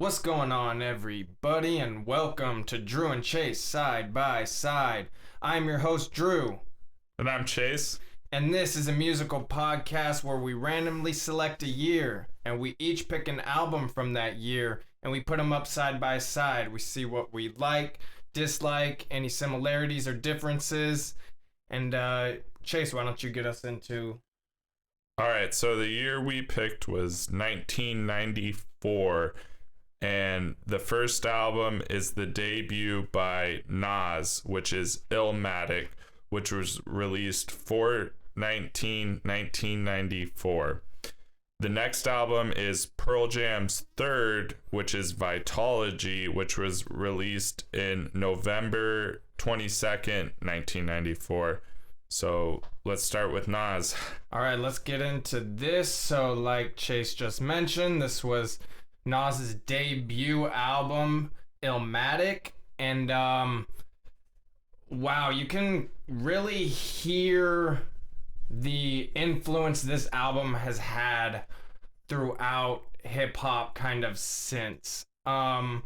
What's going on, everybody, and welcome to Drew and Chase Side by Side. I'm your host, Drew, And I'm Chase. and this is a musical podcast where we randomly select a year, and we each pick an album from that year, and we put them up side by side. We see what we like, dislike, any similarities or differences. And Chase, why don't you get us into... All right, so the year we picked was 1994, and the first album is the debut by Nas, which is Illmatic, which was released 4/19/1994. The next album is Pearl Jam's third, which is Vitalogy, which was released in November 22nd, 1994. So let's start with Nas. All right, let's get into this. So, like Chase just mentioned, this was Nas's debut album, Illmatic, and wow, you can really hear the influence this album has had throughout hip hop kind of since. The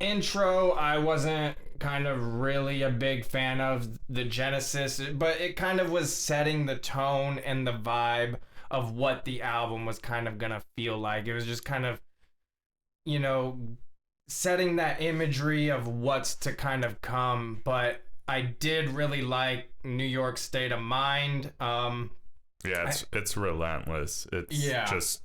intro, I wasn't kind of really a big fan of the Genesis, but it kind of was setting the tone and the vibe of what the album was kind of gonna feel like. It was just kind of, setting that imagery of what's to kind of come. But I did really like New York State of Mind. Yeah, it's relentless. It's Yeah. just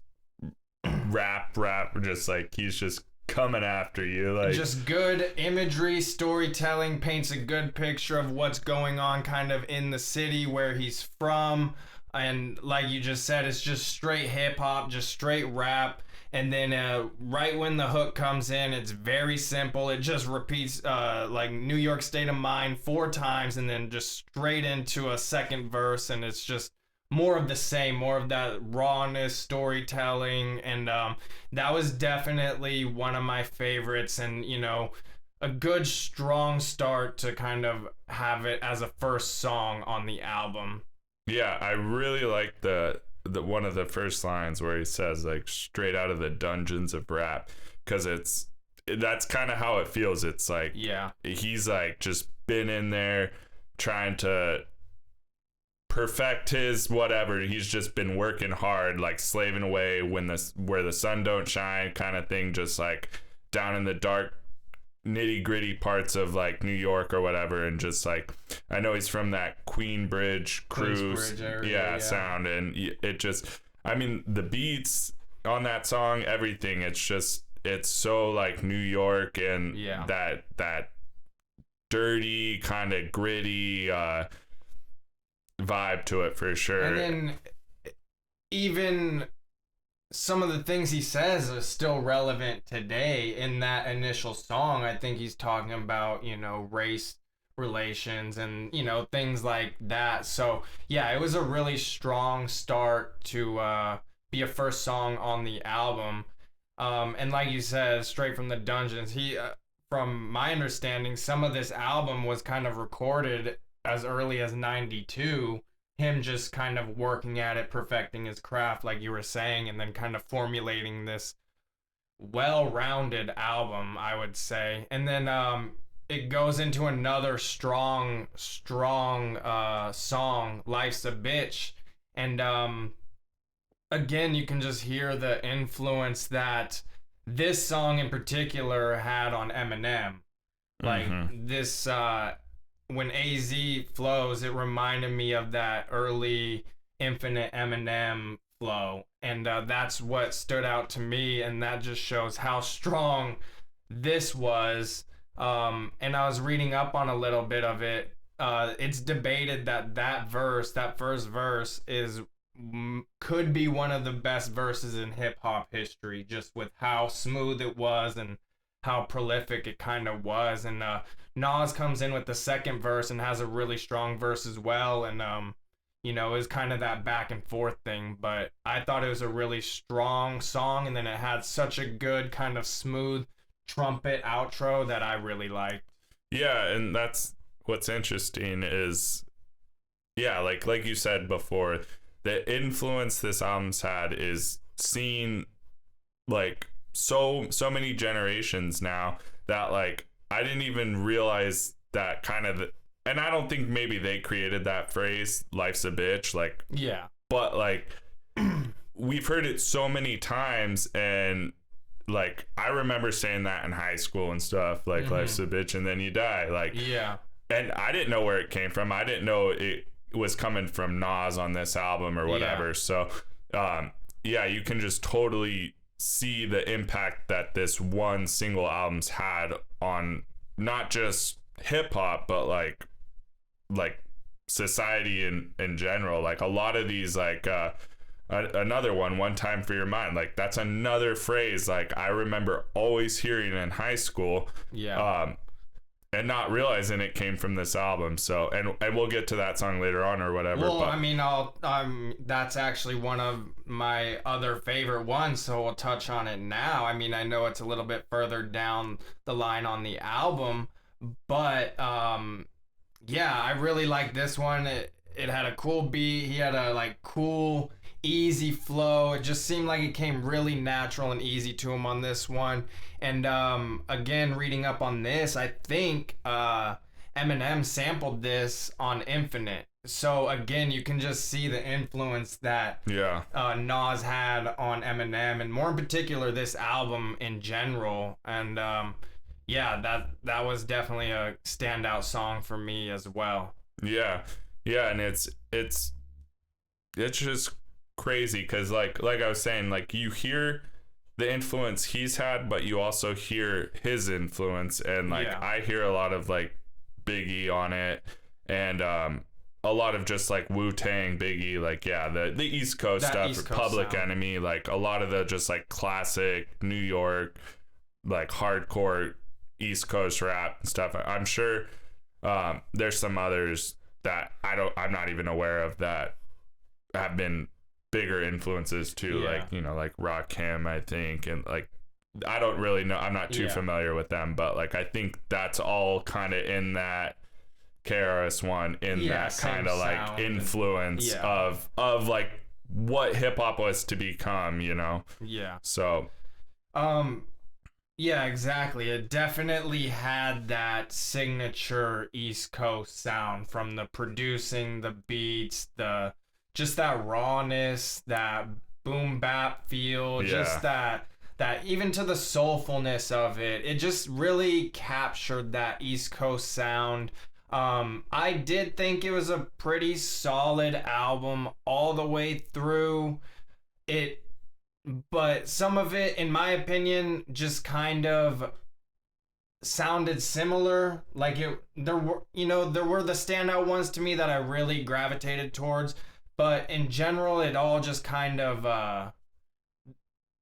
rap, just like he's just coming after you. Like, Just good imagery, storytelling, paints a good picture of what's going on kind of in the city where he's from. And like you just said, it's just straight hip hop, just straight rap. And then right when the hook comes in, it's very simple. It just repeats like New York State of Mind 4 times and then just straight into a second verse. And it's just more of the same, more of that rawness, storytelling. And that was definitely one of my favorites. And, a good, strong start to kind of have it as a first song on the album. yeah, I really like the one of the first lines where he says like straight out of the dungeons of rap, because that's kind of how it feels. It's like, Yeah. he's like just been in there trying to perfect his whatever. He's just been working hard, like slaving away where the sun don't shine kind of thing, just like down in the dark nitty gritty parts of like New York or whatever. And just like, I know he's from that Queensbridge cruise area, yeah. sound, and it just, I mean, the beats on that song, everything, it's so like New York, and Yeah. that dirty kind of gritty vibe to it for sure. And then even some of the things he says are still relevant today in that initial song. I think he's talking about, race relations and, things like that. So, yeah, it was a really strong start to be a first song on the album. And like you said, straight from the dungeons, from my understanding, some of this album was kind of recorded as early as 92, him just kind of working at it, perfecting his craft, like you were saying, and then kind of formulating this well-rounded album, I would say. And then it goes into another strong song, Life's a Bitch. And again, you can just hear the influence that this song in particular had on Eminem. Like, this... when AZ flows, it reminded me of that early Infinite Eminem flow. And that's what stood out to me. And that just shows how strong this was. And I was reading up on a little bit of it. It's debated that first verse could be one of the best verses in hip hop history, just with how smooth it was and how prolific it kind of was. And Nas comes in with the second verse and has a really strong verse as well. And, it was kind of that back and forth thing. But I thought it was a really strong song. And then it had such a good kind of smooth trumpet outro that I really liked. Yeah, and that's what's interesting is, yeah, like you said before, the influence this album's had is seen like so many generations now that like I didn't even realize that kind of and I don't think maybe they created that phrase, life's a bitch, like, Yeah. but like we've heard it so many times, and like I remember saying that in high school and stuff, like life's a bitch and then you die, like, Yeah. and I didn't know where it came from. I didn't know it was coming from Nas on this album or whatever. Yeah. So yeah, you can just totally see the impact that this one single album's had on not just hip hop, but like society in general. Like a lot of these, like another one time for your mind, like that's another phrase like I remember always hearing in high school. Yeah. And not realizing it came from this album. So, and we'll get to that song later on or whatever. Well, but I mean, that's actually one of my other favorite ones, so we'll touch on it now. I mean, I know it's a little bit further down the line on the album, but yeah, I really like this one. It had a cool beat. He had a like cool, easy flow. It just seemed like it came really natural and easy to him on this one. And again, reading up on this, I think Eminem sampled this on Infinite. So again, you can just see the influence that Nas had on Eminem, and more in particular, this album in general. And yeah, that was definitely a standout song for me as well. Yeah, and it's just crazy because like I was saying, like you hear the influence he's had, but you also hear his influence, and like I hear a lot of like Biggie on it, and a lot of just like Wu-Tang, Biggie, like the East Coast that stuff, East Coast Public sound. Enemy, like a lot of the just like classic New York, like hardcore East Coast rap and stuff. I'm sure there's some others that I'm not even aware of that have been bigger influences too, like, you know, like Rakim, I think, and like I don't really know, I'm not too familiar with them, but like I think that's all kind of in that KRS-One, in that kind of like influence of like what hip-hop was to become, you know. So yeah, exactly. It definitely had that signature East Coast sound, from the producing, the beats, just that rawness, that boom bap feel, just that even to the soulfulness of it. It just really captured that East Coast sound. I did think it was a pretty solid album all the way through. But some of it, in my opinion, just kind of sounded similar. Like there were the standout ones to me that I really gravitated towards. But in general, it all just kind of,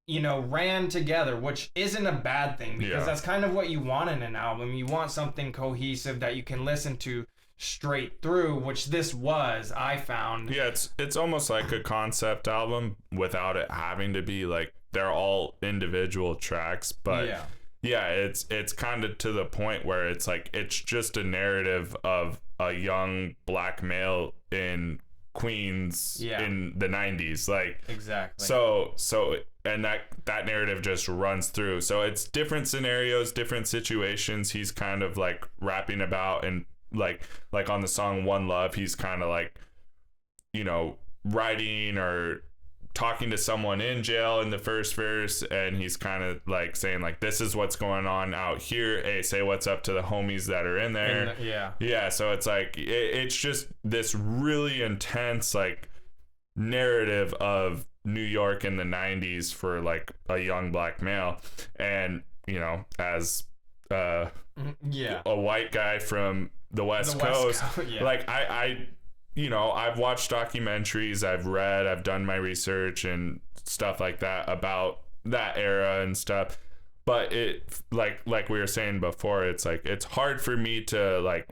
ran together, which isn't a bad thing, because that's kind of what you want in an album. You want something cohesive that you can listen to straight through, which this was, I found. Yeah, it's almost like a concept album without it having to be like they're all individual tracks, but it's kind of to the point where it's like it's just a narrative of a young black male in Queens in the 90s, like exactly. So and that narrative just runs through. So it's different scenarios, different situations he's kind of like rapping about, and like on the song One Love, he's kind of like, you know, writing or talking to someone in jail in the first verse, and he's kind of like saying like, this is what's going on out here, hey, say what's up to the homies that are in there. So it's like it's just this really intense like narrative of New York in the 90s for like a young black male. And you know, as a white guy from the West Coast, like I you know, I've watched documentaries, I've read, I've done my research and stuff like that about that era and stuff. But it, like we were saying before, it's like, it's hard for me to like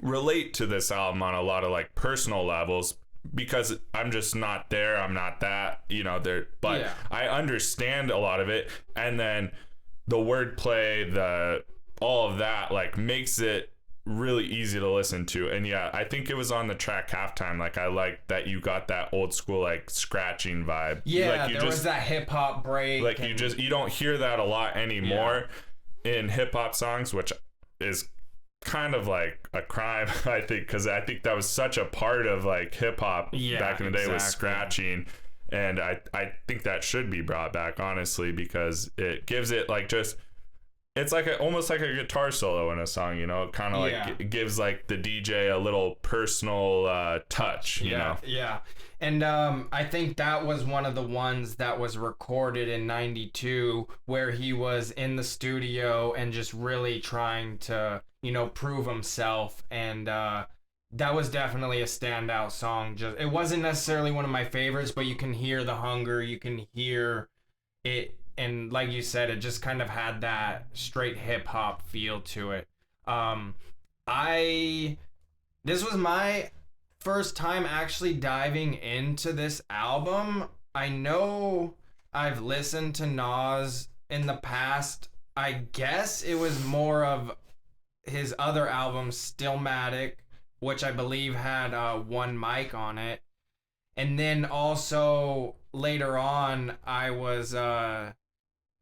relate to this album on a lot of like personal levels, because I'm just not there. I'm not that, you know, there, but I understand a lot of it. And then the wordplay, all of that like makes it really easy to listen to. And yeah, I think it was on the track Halftime. Like, I like that you got that old school like scratching vibe. Yeah, like, there was that hip hop break. Like, you don't hear that a lot anymore in hip hop songs, which is kind of like a crime, I think, because I think that was such a part of like hip hop back in the day, was scratching. And I think that should be brought back, honestly, because it gives it like just, it's like almost like a guitar solo in a song, you know. It kind of like it gives like the DJ a little personal touch, you know. Yeah. And I think that was one of the ones that was recorded in 92, where he was in the studio and just really trying to, you know, prove himself. And that was definitely a standout song. Just, it wasn't necessarily one of my favorites, but you can hear the hunger, you can hear it, and like you said, it just kind of had that straight hip hop feel to it. This was my first time actually diving into this album. I know I've listened to Nas in the past. I guess it was more of his other album, Stillmatic, which I believe had one mic on it. And then also later on, I was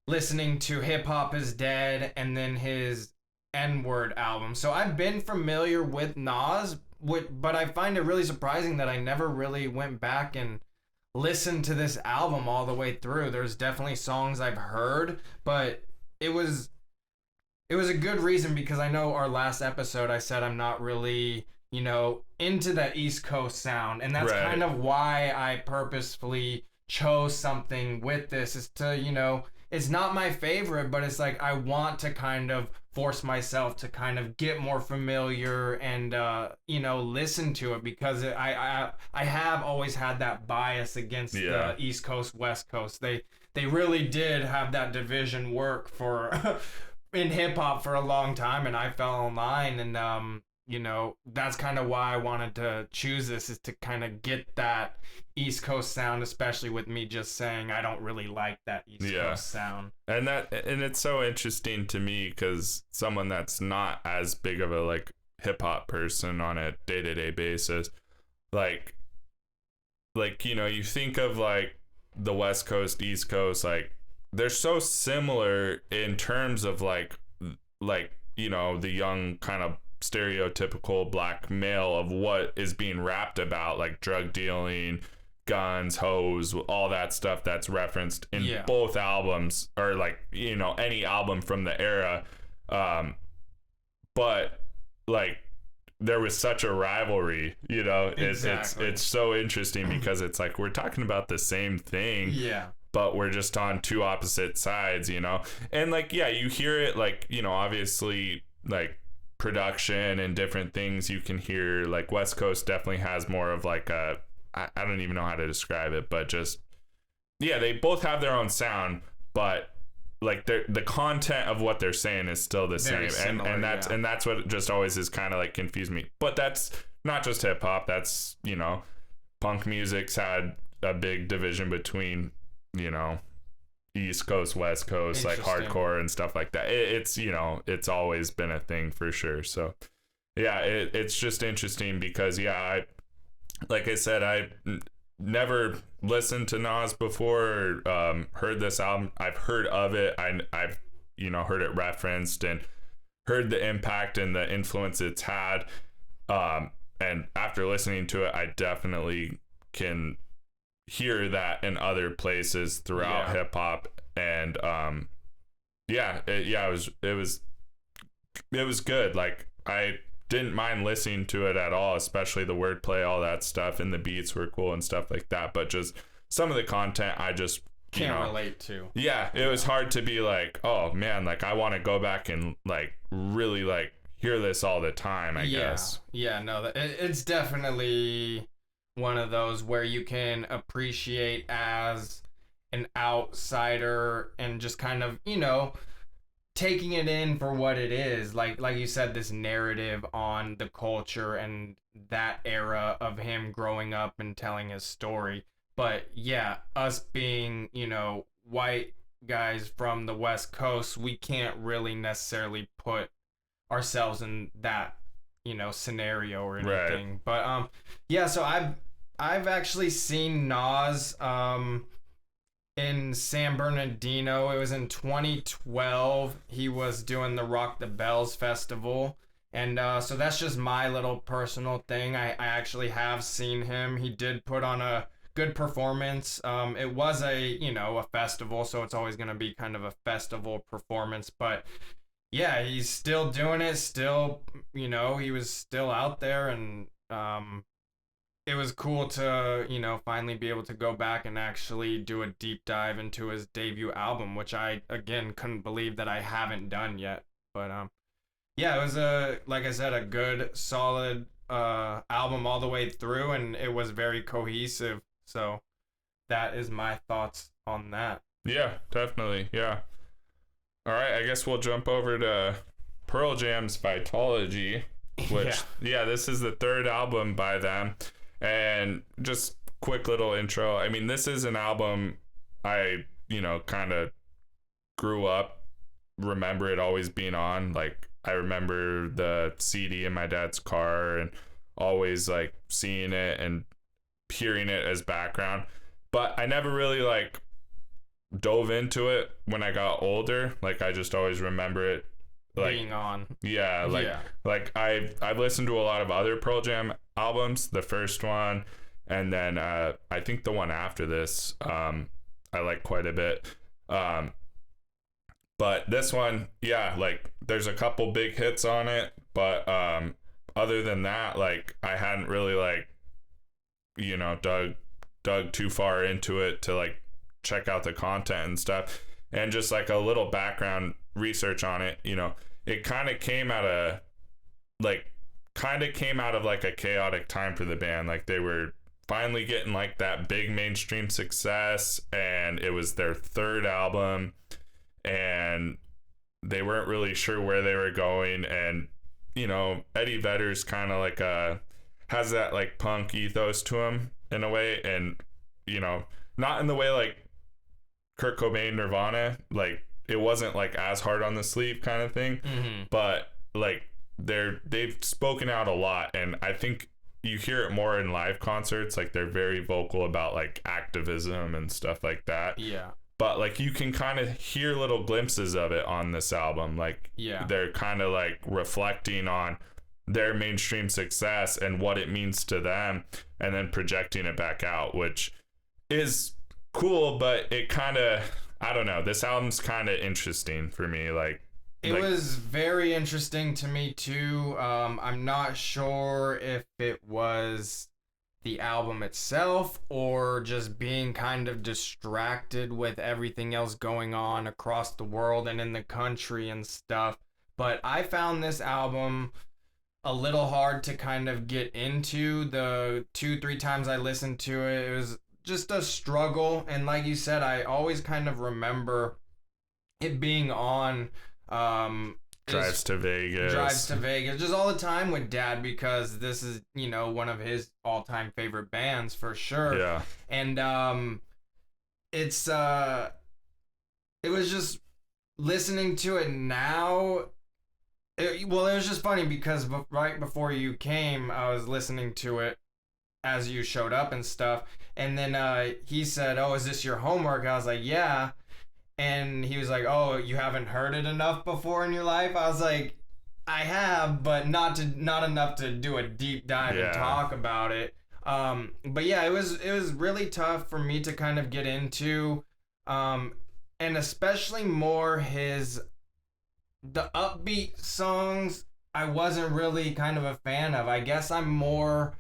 listening to Hip Hop Is Dead and then his N-Word album. So I've been familiar with Nas, but I find it really surprising that I never really went back and listened to this album all the way through. There's definitely songs I've heard, but it was a good reason, because I know our last episode I said I'm not really, you know, into that East Coast sound, and that's kind of why I purposefully chose something with this, is to, you know, it's not my favorite, but it's like I want to kind of force myself to kind of get more familiar and you know, listen to it, because I have always had that bias against the East Coast, West Coast. They really did have that division work for in hip hop for a long time, and I fell in line, and you know, that's kind of why I wanted to choose this, is to kind of get that East Coast sound, especially with me just saying I don't really like that East Coast sound. And it's so interesting to me, because someone that's not as big of a like hip hop person on a day-to-day basis, like you know, you think of like the West Coast, East Coast, like they're so similar in terms of like you know, the young kind of stereotypical black male of what is being rapped about, like drug dealing, guns, hoes, all that stuff that's referenced in both albums, or like, you know, any album from the era. But like there was such a rivalry, you know. It's so interesting, because it's like we're talking about the same thing, but we're just on two opposite sides, you know. And like, you hear it, like, you know, obviously like production and different things you can hear. Like West Coast definitely has more of like a, I don't even know how to describe it, but just they both have their own sound, but like the content of what they're saying is still the same. Similar, and that's what just always is kind of like confused me. But that's not just hip hop, that's, you know, punk music's had a big division between, you know, East Coast, West Coast, like hardcore and stuff like that. It's, you know, it's always been a thing for sure. So it's just interesting, because like I said, I never listened to Nas before, or heard this album. I've heard of it. I've you know, heard it referenced and heard the impact and the influence it's had. And after listening to it, I definitely can hear that in other places throughout hip hop. And it was good. Like, I didn't mind listening to it at all, especially the wordplay, all that stuff, and the beats were cool and stuff like that. But just some of the content I just can't relate to. Yeah, it was hard to be like, oh man, like I want to go back and like really like hear this all the time, I guess. Yeah, no, it's definitely one of those where you can appreciate as an outsider and just kind of, you know, taking it in for what it is. Like you said, this narrative on the culture and that era of him growing up and telling his story. But yeah, us being, you know, white guys from the West Coast, we can't really necessarily put ourselves in that scenario or Right. anything. But yeah, so I've actually seen Nas in San Bernardino. It was in 2012. He was doing the Rock the Bells festival. And so that's just my little personal thing. I actually have seen him. He did put on a good performance. It was a festival, so it's always going to be kind of a festival performance. But yeah, he's still doing it. Still, he was still out there. And it was cool to, finally be able to go back and actually do a deep dive into his debut album, which I, again, couldn't believe that I haven't done yet. But yeah, it was like I said, a good, solid album all the way through, and it was very cohesive. So that is my thoughts on that. Yeah, definitely. Yeah. All right, I guess we'll jump over to Pearl Jam's Vitalogy, which, yeah, this is the third album by them. And just quick little intro. I mean, this is an album I, kind of grew up, remember it always being on. Like, I remember the CD in my dad's car and always, like, seeing it and hearing it as background. But I never really, like, dove into it when I got older. Like, I just always remember it like being on. Yeah, like I've listened to a lot of other Pearl Jam albums, the first one, and then I think the one after this I like quite a bit. But this one, yeah, like there's a couple big hits on it, but other than that, like I hadn't really like dug too far into it to like check out the content and stuff. And just like a little background research on it, it kind of came out of like a chaotic time for the band. Like they were finally getting like that big mainstream success, and it was their third album, and they weren't really sure where they were going. And Eddie Vedder's kind of like has that like punk ethos to him in a way, and not in the way like Kurt Cobain Nirvana, like it wasn't like as hard on the sleeve kind of thing, but like they've spoken out a lot, and I think you hear it more in live concerts. Like they're very vocal about like activism and stuff like that. Yeah. But like you can kind of hear little glimpses of it on this album. Like they're kind of like reflecting on their mainstream success and what it means to them, and then projecting it back out, which is cool. But it kind of, I don't know, this album's kind of interesting for me. It was very interesting to me too. I'm not sure if it was the album itself or just being kind of distracted with everything else going on across the world and in the country and stuff. But I found this album a little hard to kind of get into. The 2-3 times I listened to it, it was just a struggle. And like you said, I always kind of remember it being on Drives to Vegas just all the time with Dad, because this is one of his all-time favorite bands for sure. Yeah. And it was just listening to it now. It was just funny because right before you came, I was listening to it as you showed up and stuff, and then he said, "Oh, is this your homework?" I was like, "Yeah." And he was like, "Oh, you haven't heard it enough before in your life?" I was like, "I have, but not enough to do a deep dive and talk about it." But yeah, it was really tough for me to kind of get into, and especially more the upbeat songs. I wasn't really kind of a fan of. I guess I'm more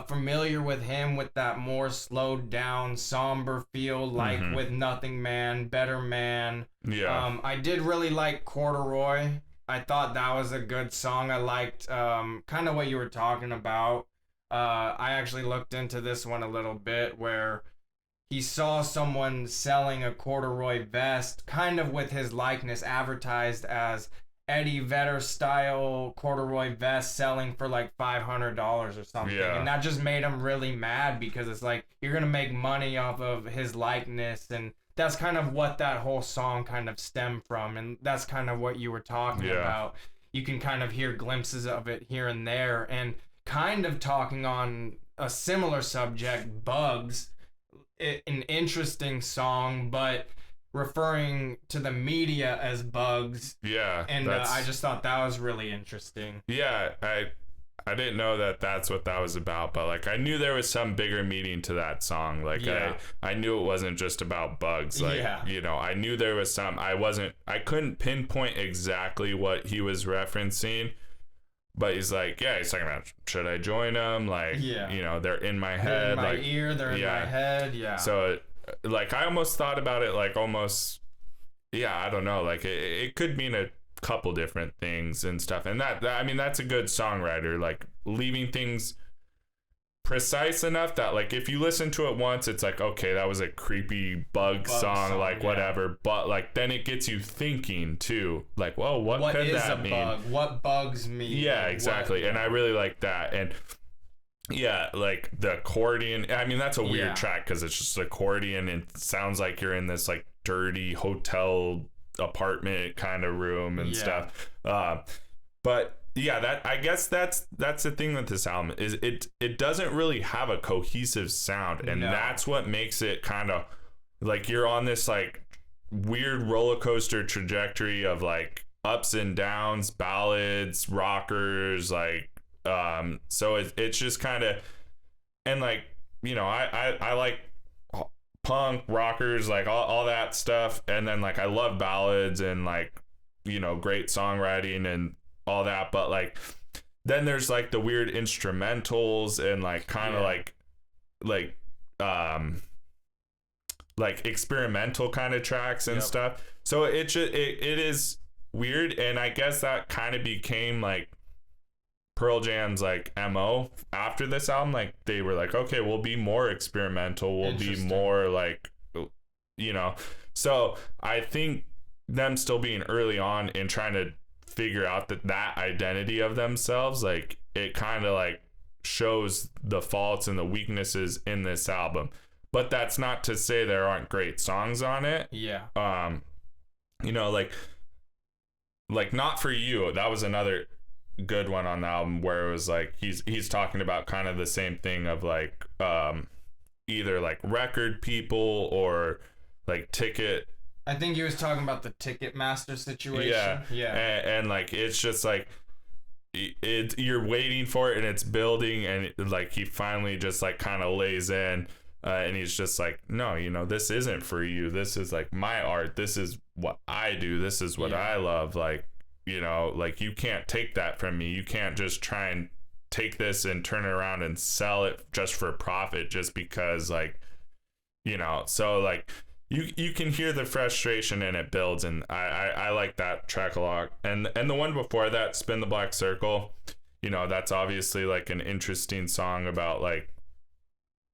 familiar with him with that more slowed down, somber feel, like with Nothing Man, Better Man. Yeah. I did really like Corduroy. I thought that was a good song. I liked kind of what you were talking about. I actually looked into this one a little bit, where he saw someone selling a corduroy vest kind of with his likeness advertised as Eddie Vedder style corduroy vest, selling for like $500 or something. And that just made him really mad, because it's like, you're gonna make money off of his likeness. And that's kind of what that whole song kind of stemmed from, and that's kind of what you were talking about. you can kind of hear glimpses of it here and there. And kind of talking on a similar subject, Bugs, an interesting song, but referring to the media as bugs. Yeah. And I just thought that was really interesting. Yeah, I didn't know that that's what that was about, but like I knew there was some bigger meaning to that song. Like I knew it wasn't just about bugs. Like you know, I knew there was some. I couldn't pinpoint exactly what he was referencing, but he's like, yeah, he's talking about, should I join them? Like, you know, they're in my head, they're in my like ear, they're in my head. Yeah. So like I almost thought about it like almost, I don't know, like it could mean a couple different things and stuff, and that I mean that's a good songwriter, like leaving things precise enough that like if you listen to it once it's like, okay, that was a creepy bug song, like whatever, but like then it gets you thinking too, like, well, what could that mean? Bug? What bugs me? Yeah, exactly. And I really like that. And like the accordion, I mean that's a weird track because it's just accordion and it sounds like you're in this like dirty hotel apartment kind of room and stuff, but that I guess that's the thing with this album is it doesn't really have a cohesive sound, and that's what makes it kind of like you're on this like weird roller coaster trajectory of like ups and downs, ballads, rockers, like so it's just kind of, and like, you know, I like punk, rockers, like all that stuff, and then like I love ballads and like, you know, great songwriting and all that, but like then there's like the weird instrumentals and like kind of like experimental kind of tracks and stuff, so it is weird, and I guess that kind of became like Pearl Jam's like MO after this album. Like they were like, okay, we'll be more experimental, we'll be more like, you know. So I think them still being early on and trying to figure out that identity of themselves, like it kind of like shows the faults and the weaknesses in this album, but that's not to say there aren't great songs on it. You know, like Not For You, that was another good one on the album where it was like he's talking about kind of the same thing of like either like record people or like ticket. I think he was talking about the Ticketmaster situation. And like it's just like you're waiting for it and it's building, and like he finally just like kind of lays in, and he's just like, no, you know, this isn't for you, this is like my art, this is what I do, this is what I love, like, you know, like you can't take that from me, you can't just try and take this and turn it around and sell it just for profit just because, like, you know. So like you can hear the frustration and it builds, and I like that track a lot. And the one before that, Spin the Black Circle, you know, that's obviously like an interesting song about like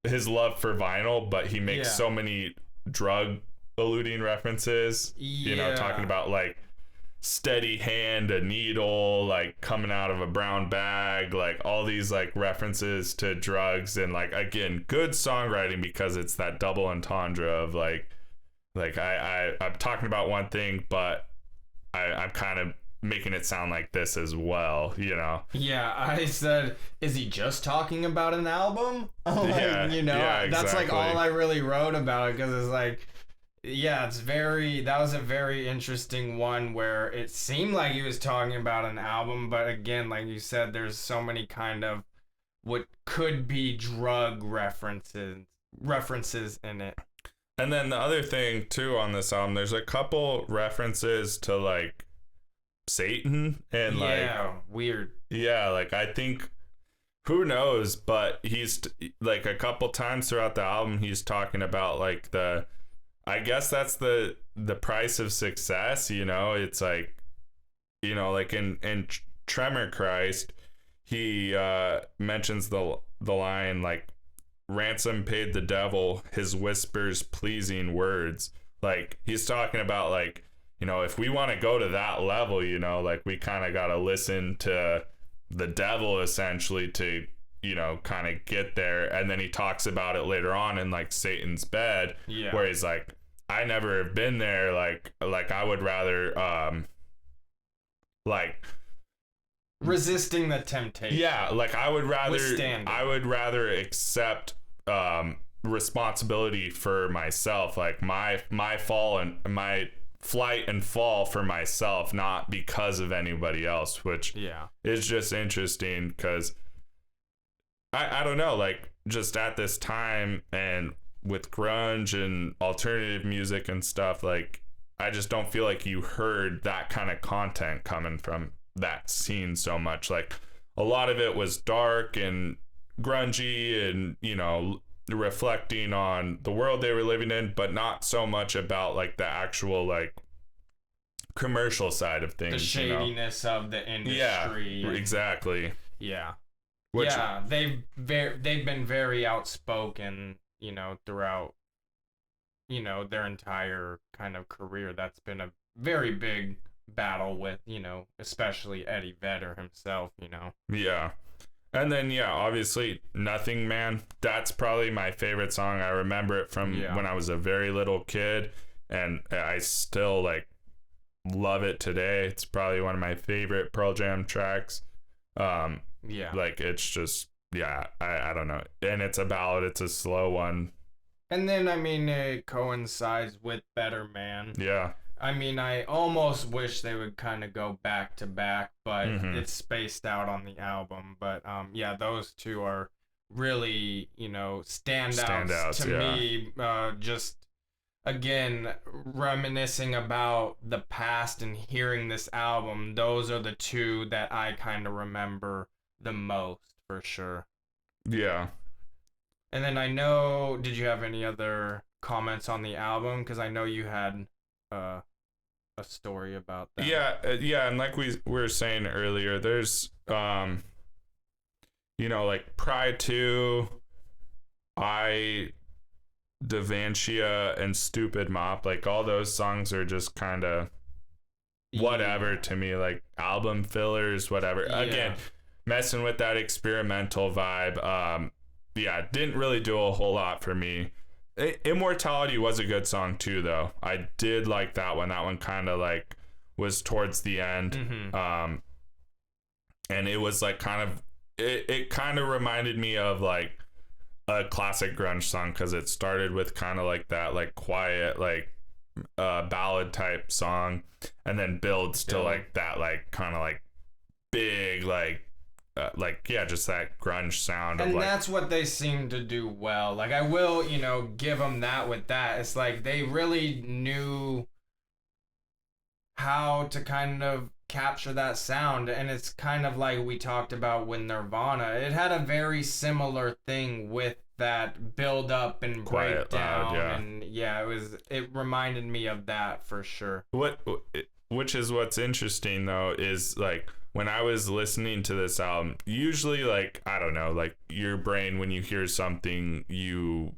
his love for vinyl, but he makes so many drug alluding references, you know, talking about like steady hand, a needle, like coming out of a brown bag, like all these like references to drugs, and like again, good songwriting because it's that double entendre of like I'm talking about one thing, but I'm kind of making it sound like this as well, you know. I said, is he just talking about an album? Like, you know, that's like all I really wrote about it, because it's like, that was a very interesting one where it seemed like he was talking about an album, but again, like you said, there's so many kind of what could be drug references in it. And then the other thing too on this album, there's a couple references to like Satan and weird. Like I think, who knows, but he's like a couple times throughout the album he's talking about like I guess that's the price of success, you know. It's like, you know, like in Tremor Christ, he mentions the line like, ransom paid the devil his whispers pleasing words. Like he's talking about like, you know, if we want to go to that level, you know, like we kind of got to listen to the devil essentially to, you know, kind of get there. And then he talks about it later on in like Satan's Bed, where he's like, I never have been there, like I would rather like resisting the temptation. Yeah, like I would Withstanding. rather accept responsibility for myself, like my fall and my flight and fall for myself, not because of anybody else, which is just interesting because I don't know, like just at this time and with grunge and alternative music and stuff, like I just don't feel like you heard that kind of content coming from that scene so much. Like a lot of it was dark and grungy and, you know, reflecting on the world they were living in, but not so much about like the actual like commercial side of things. The shadiness of the industry. Yeah, exactly. Yeah. Yeah, they've been very outspoken, you know, throughout, you know, their entire kind of career. That's been a very big battle with, you know, especially Eddie Vedder himself, you know. Yeah. And then, yeah, obviously, Nothing Man. That's probably my favorite song. I remember it from when I was a very little kid, and I still, like, love it today. It's probably one of my favorite Pearl Jam tracks. Like, it's just, I don't know. And it's a ballad. It's a slow one. And then, I mean, it coincides with Better Man. Yeah. I mean, I almost wish they would kind of go back to back, but it's spaced out on the album. But yeah, those two are really, you know, standouts to me. Just again, reminiscing about the past and hearing this album, those are the two that I kind of remember the most for sure. Yeah. And then I know, did you have any other comments on the album? Because I know you had a story about that. Yeah, and like we were saying earlier, there's you know, like Pride 2, Devantia, and Stupid Mop, like all those songs are just kind of whatever to me, like album fillers, whatever. Again, messing with that experimental vibe. Didn't really do a whole lot for me. Immortality was a good song too, though. I did like that one. That one kind of like was towards the end. And it was like kind of, it kind of reminded me of like a classic grunge song, because it started with kind of like that like quiet like ballad type song, and then builds to like that like kind of like big just that grunge sound. And of, like, that's what they seem to do well. Like, I will, you know, give them that with that. It's like they really knew how to kind of capture that sound. And it's kind of like we talked about with Nirvana. It had a very similar thing with that build up and quiet, breakdown. loud, and it reminded me of that for sure. Which is what's interesting though, is like when I was listening to this album, usually like, I don't know, like your brain, when you hear something, you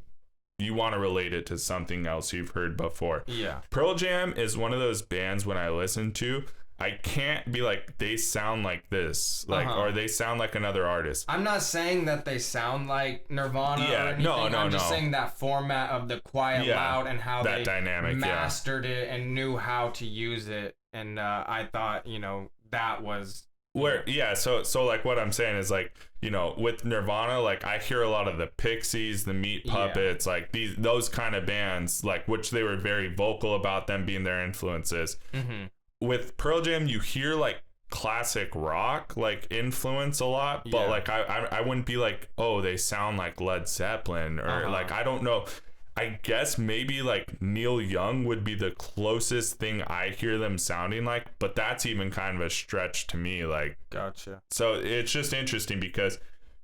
want to relate it to something else you've heard before. Yeah. Pearl Jam is one of those bands when I listen to, I can't be like, they sound like this, like, or they sound like another artist. I'm not saying that they sound like Nirvana or anything. I'm just saying that format of the quiet, loud, and how that they dynamic, mastered it and knew how to use it. And I thought, you know, that was so like what I'm saying is like, you know, with Nirvana, like I hear a lot of the Pixies, the Meat Puppets, like those kind of bands, like, which they were very vocal about them being their influences. With Pearl Jam, you hear like classic rock like influence a lot, but like I wouldn't be like, oh, they sound like Led Zeppelin, or like, I don't know. I guess maybe like Neil Young would be the closest thing I hear them sounding like, but that's even kind of a stretch to me. Like, gotcha. So it's just interesting because,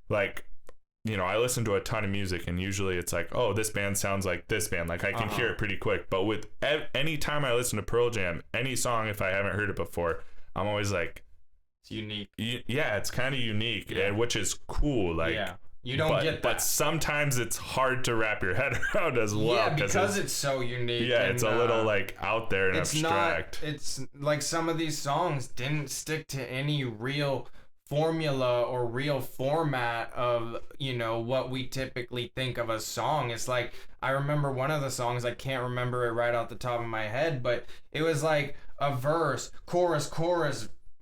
like, you know, I listen to a ton of music and usually it's like, oh, this band sounds like this band. Like I can hear it pretty quick. But with any time I listen to Pearl Jam, any song, if I haven't heard it before, I'm always like, it's unique. Yeah, it's kind of unique, and which is cool. Like, you don't get that. But sometimes it's hard to wrap your head around as well. Yeah, because it's so unique. Yeah, and it's a little like out there and abstract. It's like some of these songs didn't stick to any real formula or real format of, you know, what we typically think of a song. It's like, I remember one of the songs, I can't remember it right off the top of my head, but it was like a verse, chorus,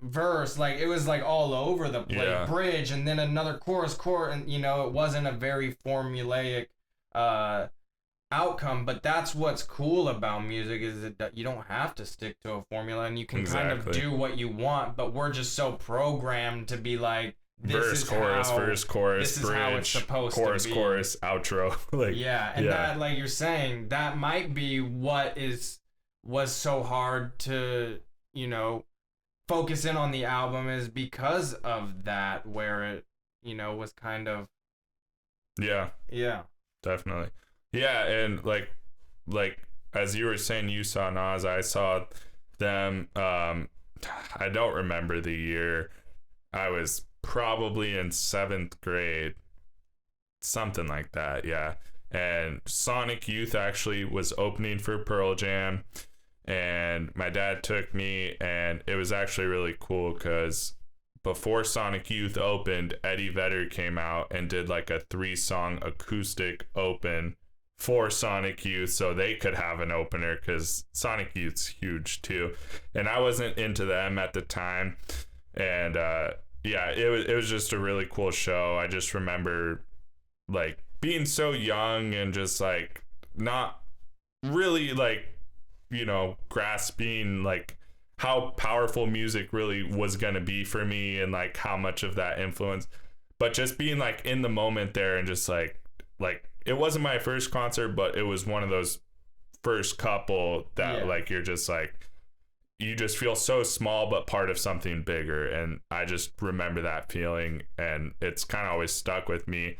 verse, like it was like all over the place, Yeah. bridge, and then another chorus, and you know, it wasn't a very formulaic outcome. But that's what's cool about music, is that you don't have to stick to a formula, and you can kind of do what you want. But we're just so programmed to be like, verse, chorus, this is bridge, how it's supposed to be. chorus, outro. Like, that, like you're saying, that might be what was so hard to, you know, focus in on the album, is because of that, where it, you know, was kind of yeah, definitely. Yeah, and like as you were saying, you saw Nas, I saw them. I don't remember the year. I was probably in 7th grade, something like that. Yeah, and Sonic Youth actually was opening for Pearl Jam, and my dad took me, and it was actually really cool because before Sonic Youth opened, Eddie Vedder came out and did like a 3-song acoustic open for Sonic Youth, so they could have an opener, because Sonic Youth's huge too, and I wasn't into them at the time. And yeah, it was just a really cool show. I just remember like being so young and just like not really like, you know, grasping like how powerful music really was gonna be for me, and like how much of that influence, but just being like in the moment there, and just like it wasn't my first concert, but it was one of those first couple that like you're just like, you just feel so small but part of something bigger. And I just remember that feeling, and it's kind of always stuck with me,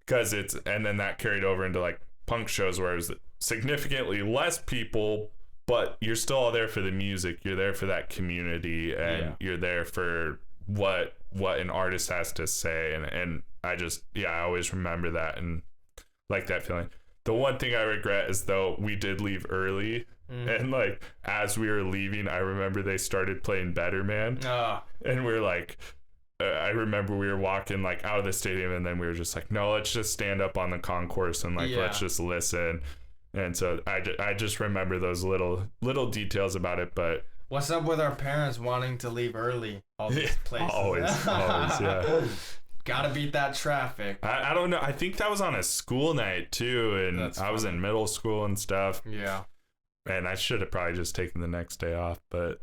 because and then that carried over into like punk shows where it was significantly less people, but you're still all there for the music, you're there for that community, and you're there for what an artist has to say. And I just, I always remember that and like that feeling. The one thing I regret is, though, we did leave early, and like as we were leaving, I remember they started playing Better Man, and we were like, I remember we were walking like out of the stadium, and then we were just like, no, let's just stand up on the concourse and like let's just listen. And so I just remember those little details about it. But what's up with our parents wanting to leave early all these places? always yeah. Gotta beat that traffic. I don't know. I think that was on a school night too, and I was in middle school and stuff. Yeah. And I should have probably just taken the next day off, but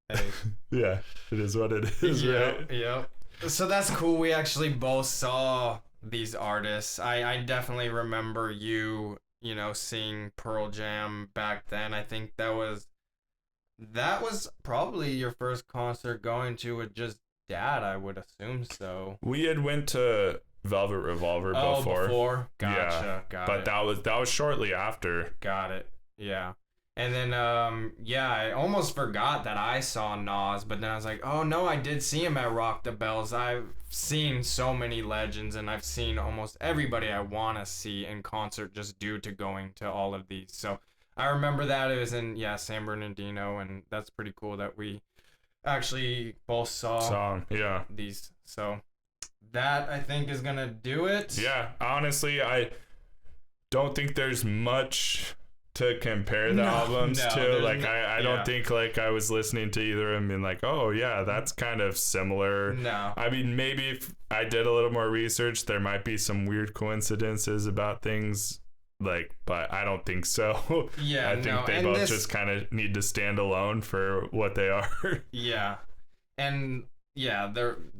hey. Yeah, it is what it is, right? Yep. So that's cool. We actually both saw these artists. I definitely remember you know, seeing Pearl Jam back then. I think that was probably your first concert going to with just Dad, I would assume so. We had went to Velvet Revolver before. Gotcha. Yeah, but that was shortly after. Got it. Yeah. And then I almost forgot that I saw Nas, but then I was like, oh no, I did see him at Rock the Bells. I've seen so many legends, and I've seen almost everybody I want to see in concert just due to going to all of these. So I remember that it was in San Bernardino, and that's pretty cool that we actually both saw these. So that, I think, is gonna do it. Yeah, honestly, I don't think there's much to compare the albums to. Like I don't think like I was listening to either of them and like, oh yeah, that's kind of similar. No, I mean, maybe if I did a little more research, there might be some weird coincidences about things, like, but I don't think so. Yeah, I think they both just kind of need to stand alone for what they are. Yeah, and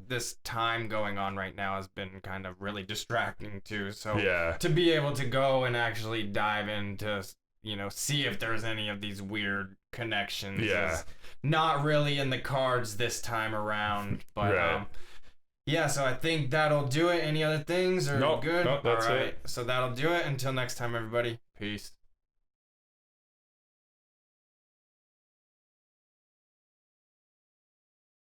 this time going on right now has been kind of really distracting too. So to be able to go and actually dive into, you know, see if there's any of these weird connections is not really in the cards this time around. But so I think that'll do it. Any other things or good? Nope, that's all right, it. so that'll do it. Until next time, everybody. Peace.